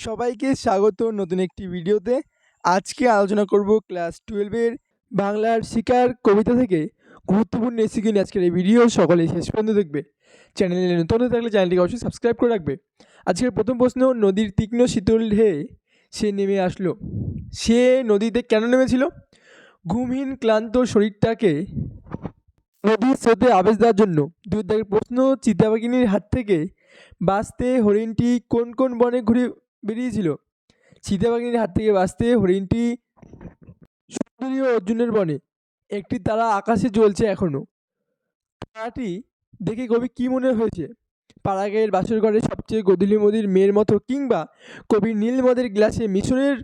সবাইকে স্বাগত নতুন একটি ভিডিওতে। আজকে আলোচনা করব ক্লাস 12 এর বাংলার শিকার কবিতা থেকে গুরুত্বপূর্ণ এসিকিউ নিয়ে আজকের এই ভিডিও। সকলে শেষ পর্যন্ত দেখবে। চ্যানেলে নতুন হয়ে থাকলে চ্যানেলটিকে অবশ্যই সাবস্ক্রাইব করে রাখবে। আজকের প্রথম প্রশ্ন, নদীর তীক্ষ্ণ শীতল ঢেউ সে নেমে আসলো। সে নদীতে কেন নেমেছিল? ঘুমহীন ক্লান্ত শরীরটাকে নদীর স্রোতে আবেশ দেওয়ার জন্য। দুই দাগের প্রশ্ন, চিতাবাঘিনীর হাত থেকে বাঁচতে হরিণটি কোন কোন বনে ঘুরে বেরিয়েছিল? চিতাবাঘিনীর হাত থেকে বাঁচতে হরিণটি সুন্দরী ও অর্জুনের বনে। একটি তারা আকাশে জ্বলছে এখনো। তারাটি দেখে কবি কি মনে হয়েছে? পাড়াগাঁয়ের বাসর ঘরে সবচেয়ে গধূলি মদির মেয়ের মতো, কিংবা কবির নীল মদের গ্লাসে মিশরের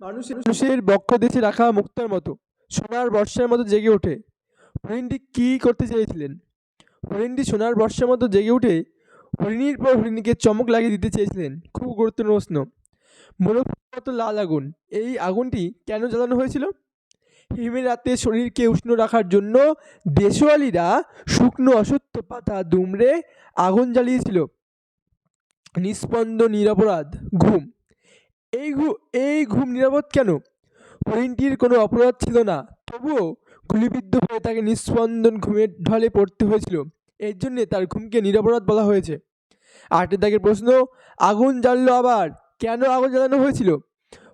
মানুষের বক্ষ দেশে রাখা মুক্তার মতো, সোনার বর্ষার মতো জেগে ওঠে। হরিণটি কী করতে চেয়েছিলেন? হরিণটি সোনার বর্ষার মতো জেগে উঠে হরিণীর পর হরিণীকে চমক লাগিয়ে দিতে চেয়েছিলেন। খুব গুরুত্বপূর্ণ প্রশ্ন। মোরগের মতো লাল আগুন, এই আগুনটি কেন জ্বালানো হয়েছিল? হিমের রাতে শরীরকে উষ্ণ রাখার জন্য দেশওয়ালিরা শুকনো অসত্য পাতা দুমড়ে আগুন জ্বালিয়েছিল। নিস্পন্দ নিরপরাধ ঘুম, এই ঘুম নিরাপদ কেন? হরিণটির কোনো অপরাধ ছিল না, তবুও গুলিবিদ্ধ হয়ে তাকে নিস্পন্দন ঘুমের ঢলে পড়তে হয়েছিল। এর জন্যে তার ঘুমকে নিরপরাধ বলা হয়েছে। 8 দাগের প্রশ্ন, আগুন জ্বাললো আবার, কেন আগুন জ্বালানো হয়েছিল?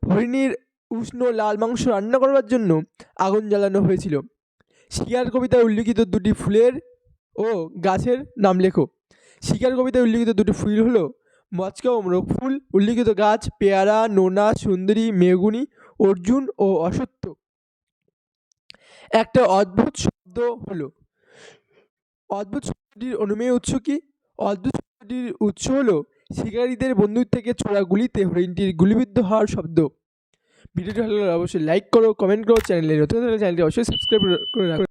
হরিণীর উষ্ণ লাল মাংস রান্না করবার জন্য আগুন জ্বালানো হয়েছিল। শিকার কবিতায় উল্লিখিত দুটি ফুলের ও গাছের নাম লেখো। শিকার কবিতায় উল্লিখিত দুটি ফুল হলো মচকা ও মোরগ ফুল। উল্লিখিত গাছ পেয়ারা, নোনা, সুন্দরী, মেগুনি, অর্জুন ও অশ্বত্থ। একটা অদ্ভুত শব্দ হলো। অদ্ভুত শব্দটির অনুমেয় উৎস কি? অদ্ভুত শব্দটির উৎস হলো শিকারীদের বন্দুক থেকে ছোড়া গুলিতে হরিণটির গুলিবিদ্ধ হওয়ার শব্দ। ভিডিওটি ভালো লাগলে অবশ্যই লাইক করো, কমেন্ট করো, চ্যানেলে নতুন হলে চ্যানেলটি অবশ্যই সাবস্ক্রাইব করে রাখো।